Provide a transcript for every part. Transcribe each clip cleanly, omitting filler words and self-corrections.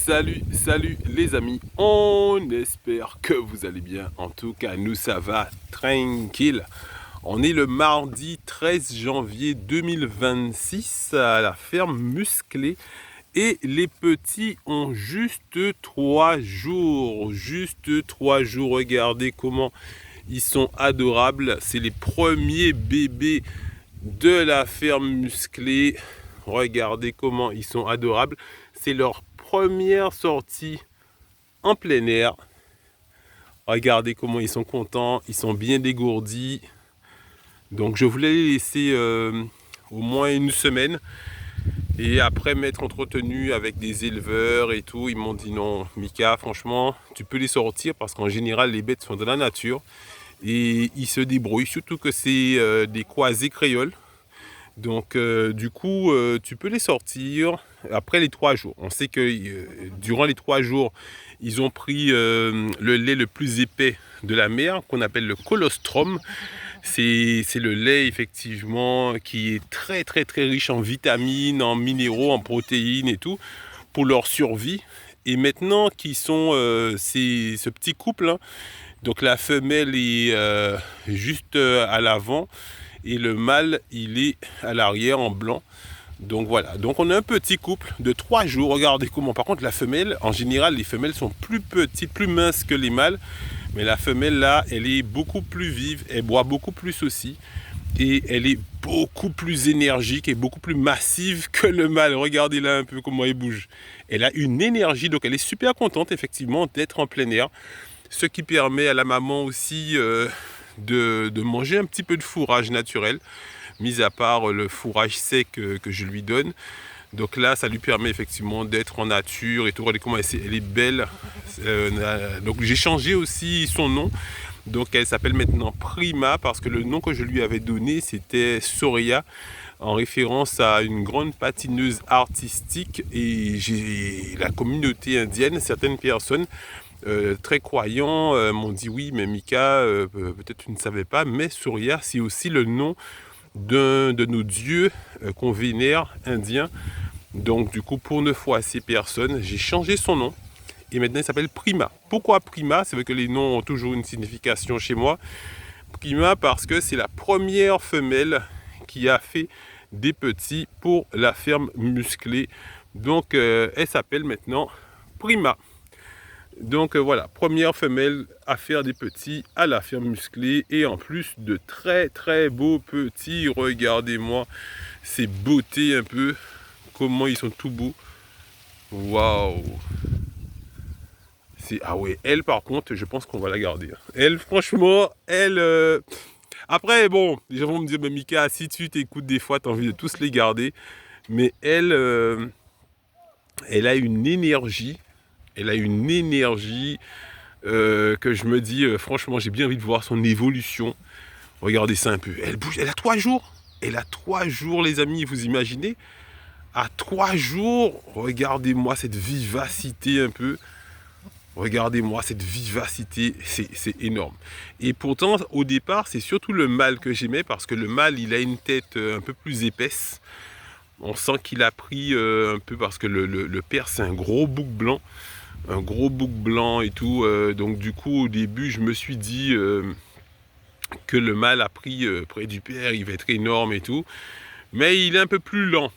Salut les amis, on espère que vous allez bien. En tout cas, nous ça va tranquille. On est le mardi 13 janvier 2026 à la ferme Musclé et les petits ont juste 3 jours. Juste 3 jours, regardez comment ils sont adorables. C'est les premiers bébés de la ferme Musclé. Regardez comment ils sont adorables. C'est leur première sortie en plein air. Regardez comment ils sont contents, ils sont bien dégourdis. Donc je voulais les laisser au moins une semaine et après m'être entretenu avec des éleveurs et tout. Ils m'ont dit non, Mika, franchement, tu peux les sortir parce qu'en général les bêtes sont dans la nature et ils se débrouillent, surtout que c'est des croisés créoles. Donc du coup, tu peux les sortir après les 3 jours. On sait que durant les 3 jours, ils ont pris le lait le plus épais de la mer, qu'on appelle le colostrum. C'est le lait effectivement qui est très riche en vitamines, en minéraux, en protéines et tout, pour leur survie. Et maintenant qu'ils sont ce petit couple, hein, donc la femelle est juste à l'avant, et le mâle il est à l'arrière en blanc. Donc voilà, donc on a un petit couple de 3 jours. Regardez comment, par contre la femelle, en général les femelles sont plus petites, plus minces que les mâles, mais la femelle là elle est beaucoup plus vive, elle boit beaucoup plus aussi et elle est beaucoup plus énergique et beaucoup plus massive que le mâle. Regardez là un peu comment elle bouge, elle a une énergie, donc elle est super contente effectivement d'être en plein air, ce qui permet à la maman aussi de manger un petit peu de fourrage naturel, mis à part le fourrage sec que je lui donne. Donc là, ça lui permet effectivement d'être en nature et tout. Regardez comment elle est belle. Donc j'ai changé aussi son nom. Donc elle s'appelle maintenant Prima parce que le nom que je lui avais donné, c'était Soria, en référence à une grande patineuse artistique. Et la communauté indienne, certaines personnes très croyants m'ont dit oui, mais Mika, peut-être tu ne savais pas, mais Surya c'est aussi le nom d'un de nos dieux qu'on vénère, indiens. Donc du coup, pour ne froisser personne, j'ai changé son nom et maintenant il s'appelle Prima. Pourquoi Prima? C'est vrai que les noms ont toujours une signification chez moi. Prima parce que c'est la première femelle qui a fait des petits pour la ferme Musclé. Donc elle s'appelle maintenant Prima. Donc voilà, première femelle à faire des petits à la ferme Musclé et en plus de très beaux petits. Regardez-moi ces beautés un peu, comment ils sont tout beaux. Waouh! Ah ouais, elle par contre, je pense qu'on va la garder. Elle, franchement, elle. Après, bon, les gens vont me dire, mais Mika, si tu t'écoutes des fois, tu as envie de tous les garder. Mais elle, elle a une énergie. Elle a une énergie que je me dis, franchement, j'ai bien envie de voir son évolution. Regardez ça un peu. Elle bouge, elle a 3 jours. Elle a 3 jours, les amis, vous imaginez? À 3 jours, regardez-moi cette vivacité un peu. Regardez-moi cette vivacité, c'est énorme. Et pourtant, au départ, c'est surtout le mâle que j'aimais parce que le mâle, il a une tête un peu plus épaisse. On sent qu'il a pris un peu parce que le père, c'est un gros bouc blanc. Un gros bouc blanc et tout. Donc du coup, au début, je me suis dit que le mâle a pris près du père, il va être énorme et tout. Mais il est un peu plus lent.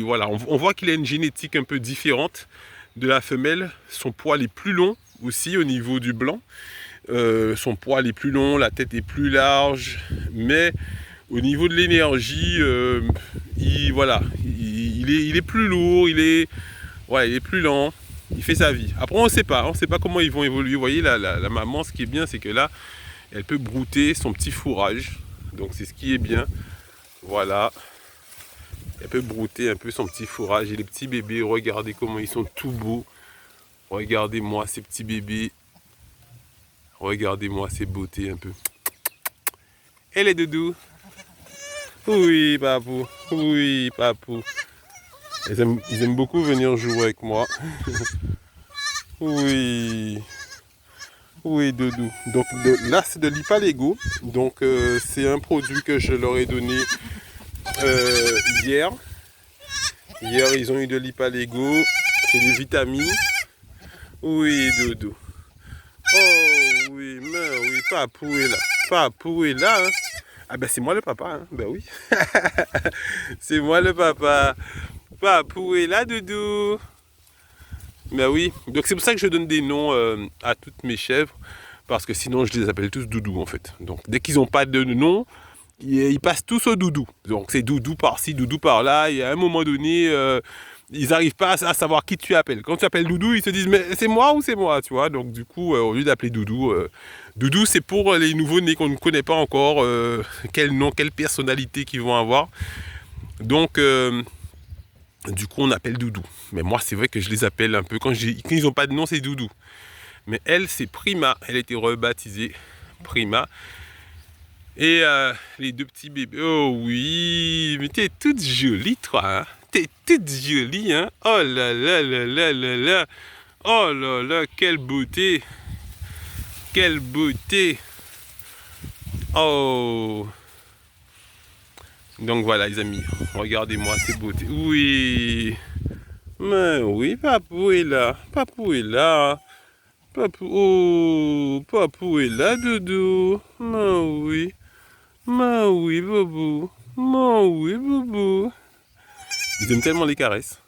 Voilà, on voit qu'il a une génétique un peu différente de la femelle. Son poil est plus long aussi au niveau du blanc. Son poil est plus long, la tête est plus large. Mais au niveau de l'énergie, voilà, il est plus lourd, il est plus lent. Il fait sa vie. Après, on ne sait pas comment ils vont évoluer. Vous voyez, la maman, ce qui est bien, c'est que là, elle peut brouter son petit fourrage. Donc, c'est ce qui est bien. Voilà. Elle peut brouter un peu son petit fourrage. Et les petits bébés, regardez comment ils sont tout beaux. Regardez-moi ces petits bébés. Regardez-moi ces beautés un peu. Et les doudous? Oui, papou. Oui, papou. Ils aiment beaucoup venir jouer avec moi. Oui. Oui, doudou. Donc là, c'est de l'Ipalego. Donc c'est un produit que je leur ai donné hier. Hier, ils ont eu de l'Ipalego. C'est des vitamines. Oui, Doudou. Oh oui, mais oui, Papou est là. Papou est là, hein. Ah ben c'est moi le papa, hein. Ben oui. C'est moi le papa. Papou est là, Doudou. Ben oui. Donc c'est pour ça que je donne des noms à toutes mes chèvres. Parce que sinon je les appelle tous Doudou en fait. Donc dès qu'ils n'ont pas de nom, ils passent tous au Doudou. Donc c'est Doudou par-ci, Doudou par-là. Et à un moment donné, ils n'arrivent pas à savoir qui tu appelles. Quand tu appelles Doudou, ils se disent mais c'est moi ou c'est moi, tu vois. Donc du coup, au lieu d'appeler Doudou, Doudou c'est pour les nouveaux-nés qu'on ne connaît pas encore, quel nom, quelle personnalité qu'ils vont avoir. Donc du coup on appelle Doudou. Mais moi c'est vrai que je les appelle un peu, quand ils n'ont pas de nom c'est Doudou. Mais elle c'est Prima, elle a été rebaptisée Prima. Et les deux petits bébés, oh oui, mais t'es toute jolie toi, hein. T'es toute jolie, hein. Oh là là là là là là. Oh là là, quelle beauté. Quelle beauté. Oh. Donc voilà les amis, regardez-moi ces beautés. Oui. Mais oui, Papou est là. Papou est là. Papou, oh, Papou est là, Doudou. Mais oui. Mais oui, Boubou. Mais oui, Boubou. Ils aiment tellement les caresses.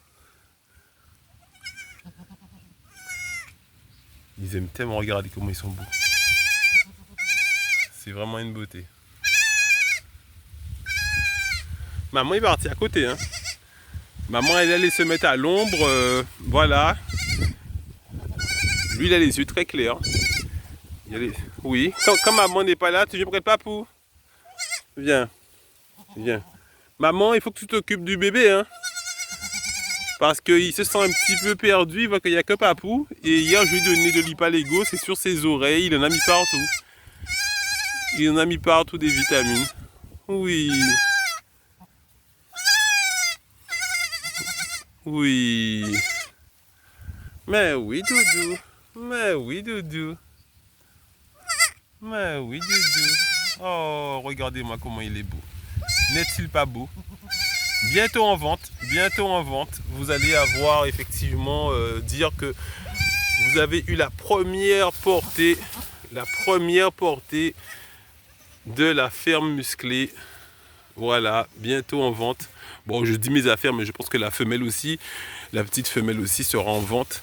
Ils aiment tellement regarder comment ils sont beaux. C'est vraiment une beauté. Maman est partie à côté, hein. Maman elle allait se mettre à l'ombre, voilà. Lui il a les yeux très clairs. Oui, quand maman n'est pas là, tu viens près de Papou. Viens, viens. Maman, il faut que tu t'occupes du bébé, hein. Parce qu'il se sent un petit peu perdu, il voit qu'il n'y a que Papou. Et hier, je lui ai donné de l'Ipalego, c'est sur ses oreilles, il en a mis partout. Il en a mis partout des vitamines. Oui. Oui. Mais oui, Doudou. Mais oui, Doudou. Mais oui, Doudou. Oh, regardez-moi comment il est beau. N'est-il pas beau? Bientôt en vente, vous allez avoir effectivement dire que vous avez eu la première portée de la ferme musclée. Voilà, bientôt en vente. Bon, je dis mes affaires, mais je pense que la femelle aussi, la petite femelle aussi sera en vente.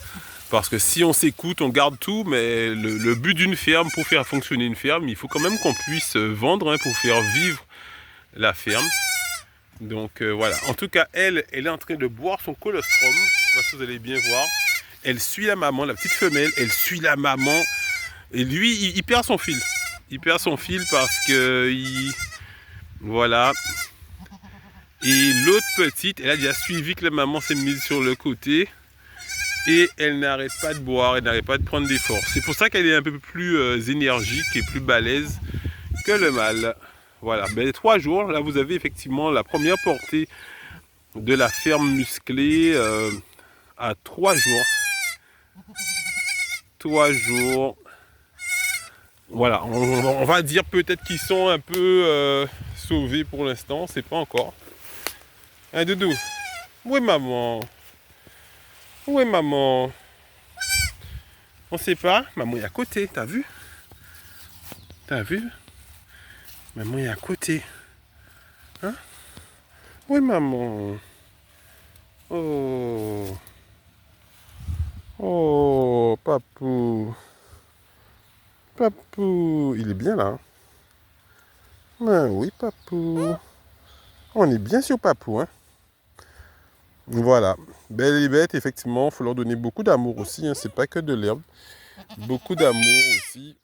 Parce que si on s'écoute, on garde tout, mais le but d'une ferme, pour faire fonctionner une ferme, il faut quand même qu'on puisse vendre, hein, pour faire vivre la ferme. Donc voilà, en tout cas elle est en train de boire son colostrum, vous allez bien voir. Elle suit la maman, la petite femelle, elle suit la maman. Et lui, il perd son fil. Il perd son fil parce que... Voilà. Et l'autre petite, elle a déjà suivi que la maman s'est mise sur le côté. Et elle n'arrête pas de boire, elle n'arrête pas de prendre des forces. C'est pour ça qu'elle est un peu plus énergique et plus balèze que le mâle. Voilà, ben, 3 jours, là vous avez effectivement la première portée de la ferme musclée à 3 jours. 3 jours. Voilà, on va dire peut-être qu'ils sont un peu sauvés pour l'instant, c'est pas encore. Hein, Doudou? Où est maman? Où est maman? On sait pas. Maman est à côté, t'as vu? T'as vu? Maman est à côté. Hein? Où est maman? Oh. Oh, Papou. Papou. Il est bien là. Ben oui, Papou. On est bien sur Papou, hein. Voilà. Belle et bête, effectivement, il faut leur donner beaucoup d'amour aussi, hein. C'est pas que de l'herbe. Beaucoup d'amour aussi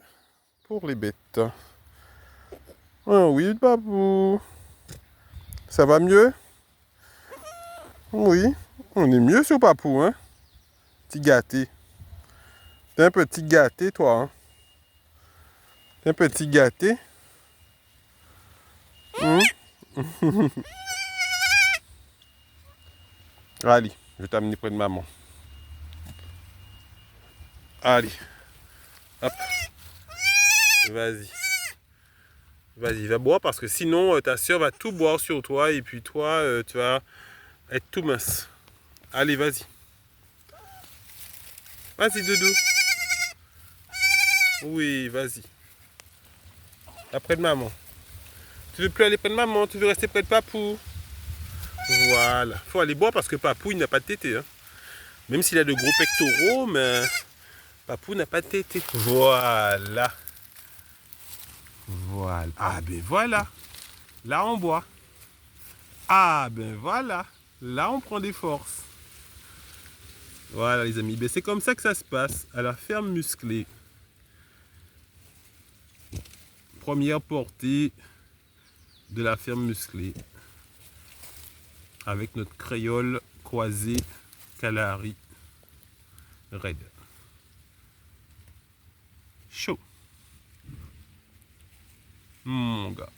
pour les bêtes. Ah oui, Papou. Ça va mieux? Oui, on est mieux sur Papou, hein? Petit gâté. T'es un petit gâté, toi, hein? T'es un petit gâté? Allez, je vais t'amener près de maman. Allez. Hop. Vas-y. Vas-y, va boire parce que sinon ta soeur va tout boire sur toi et puis toi, tu vas être tout mince. Allez, vas-y. Vas-y, Doudou. Oui, vas-y. Après de maman. Tu veux plus aller près de maman, tu veux rester près de Papou. Voilà. Faut aller boire parce que Papou, il n'a pas de tété. Hein. Même s'il a de gros pectoraux, mais Papou n'a pas de tété. Voilà. Voilà. Ah ben voilà. Là, on boit. Ah ben voilà. Là, on prend des forces. Voilà, les amis. Ben, c'est comme ça que ça se passe à la ferme musclée. Première portée de la ferme musclée. Avec notre créole croisé Kalahari Red. Chaud. Mon gars.